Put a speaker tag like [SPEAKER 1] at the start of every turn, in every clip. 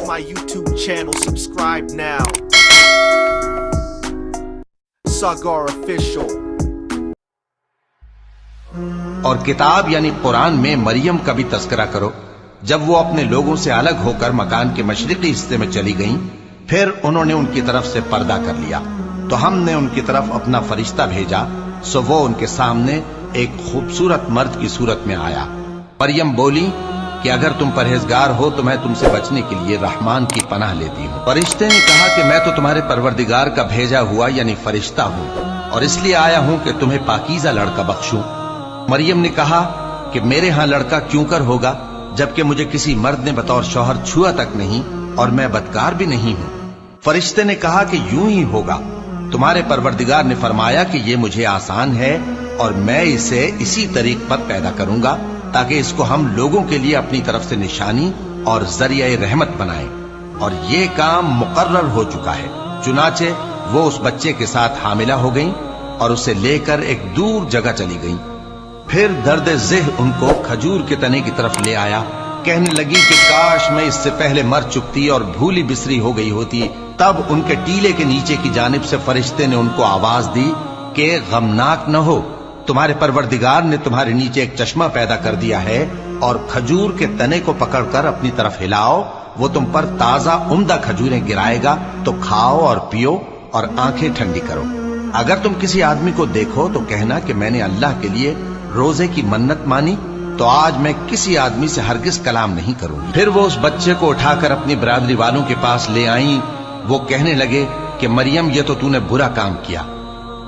[SPEAKER 1] my YouTube channel, subscribe now. Sagar Official.
[SPEAKER 2] اور کتاب یعنی قرآن میں مریم کا بھی تذکرہ کرو جب وہ اپنے لوگوں سے الگ ہو کر مکان کے مشرقی حصے میں چلی گئیں، پھر انہوں نے ان کی طرف سے پردہ کر لیا تو ہم نے ان کی طرف اپنا فرشتہ بھیجا، سو وہ ان کے سامنے ایک خوبصورت مرد کی صورت میں آیا۔ مریم بولی کہ اگر تم پرہیزگار ہو تو میں تم سے بچنے کے لیے رحمان کی پناہ لیتی ہوں۔ فرشتے نے کہا کہ میں تو تمہارے پروردگار کا بھیجا ہوا یعنی فرشتہ ہوں، اور اس لیے آیا ہوں کہ تمہیں پاکیزہ لڑکا بخشوں۔ مریم نے کہا کہ میرے ہاں لڑکا کیوں کر ہوگا جبکہ مجھے کسی مرد نے بطور شوہر چھوا تک نہیں اور میں بدکار بھی نہیں ہوں۔ فرشتے نے کہا کہ یوں ہی ہوگا، تمہارے پروردگار نے فرمایا کہ یہ مجھے آسان ہے اور میں اسے اسی طریق پر پیدا کروں گا تاکہ اس کو ہم لوگوں کے لیے اپنی طرف سے نشانی اور ذریعہ رحمت بنائیں، اور یہ کام مقرر ہو چکا ہے۔ چنانچہ وہ اس بچے کے ساتھ حاملہ ہو گئیں اور اسے لے کر ایک دور جگہ چلی گئیں۔ پھر درد ذہ ان کو کھجور کے تنے کی طرف لے آیا، کہنے لگی کہ کاش میں اس سے پہلے مر چکتی اور بھولی بسری ہو گئی ہوتی۔ تب ان کے ٹیلے کے نیچے کی جانب سے فرشتے نے ان کو آواز دی کہ غمناک نہ ہو، تمہارے پروردگار نے تمہارے نیچے ایک چشمہ پیدا کر دیا ہے، اور کھجور کے تنے کو پکڑ کر اپنی طرف ہلاؤ، وہ تم پر تازہ عمدہ کھجوریں گرائے گا، تو کھاؤ اور پیو اور آنکھیں ٹھنڈی کرو۔ اگر تم کسی آدمی کو دیکھو تو کہنا کہ میں نے اللہ کے لیے روزے کی منت مانی، تو آج میں کسی آدمی سے ہرگز کلام نہیں کروں گی۔ پھر وہ اس بچے کو اٹھا کر اپنی برادری والوں کے پاس لے آئیں۔ وہ کہنے لگے کہ مریم یہ تو نے برا کام کیا،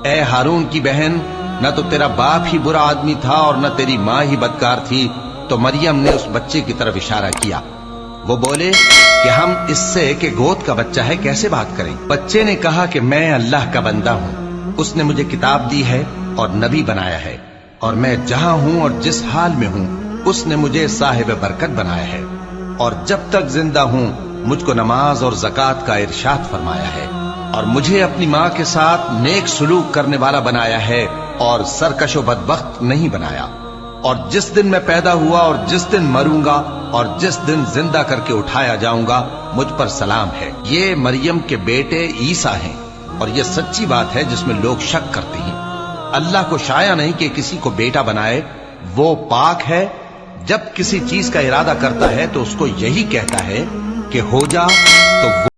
[SPEAKER 2] اے ہارون کی بہن، نہ تو تیرا باپ ہی برا آدمی تھا اور نہ تیری ماں ہی بدکار تھی۔ تو مریم نے اس بچے کی طرف اشارہ کیا۔ وہ بولے کہ ہم اس سے کہ گود کا بچہ ہے کیسے بات کریں؟ بچے نے کہا کہ میں اللہ کا بندہ ہوں، اس نے مجھے کتاب دی ہے اور نبی بنایا ہے، اور میں جہاں ہوں اور جس حال میں ہوں اس نے مجھے صاحب برکت بنایا ہے، اور جب تک زندہ ہوں مجھ کو نماز اور زکوٰۃ کا ارشاد فرمایا ہے، اور مجھے اپنی ماں کے ساتھ نیک سلوک کرنے والا بنایا ہے اور سرکش و بدبخت نہیں بنایا، اور جس دن میں پیدا ہوا اور جس دن مروں گا اور جس دن زندہ کر کے اٹھایا جاؤں گا مجھ پر سلام ہے۔ یہ مریم کے بیٹے عیسیٰ ہیں، اور یہ سچی بات ہے جس میں لوگ شک کرتے ہیں۔ اللہ کو شایع نہیں کہ کسی کو بیٹا بنائے، وہ پاک ہے، جب کسی چیز کا ارادہ کرتا ہے تو اس کو یہی کہتا ہے کہ ہو جا، تو وہ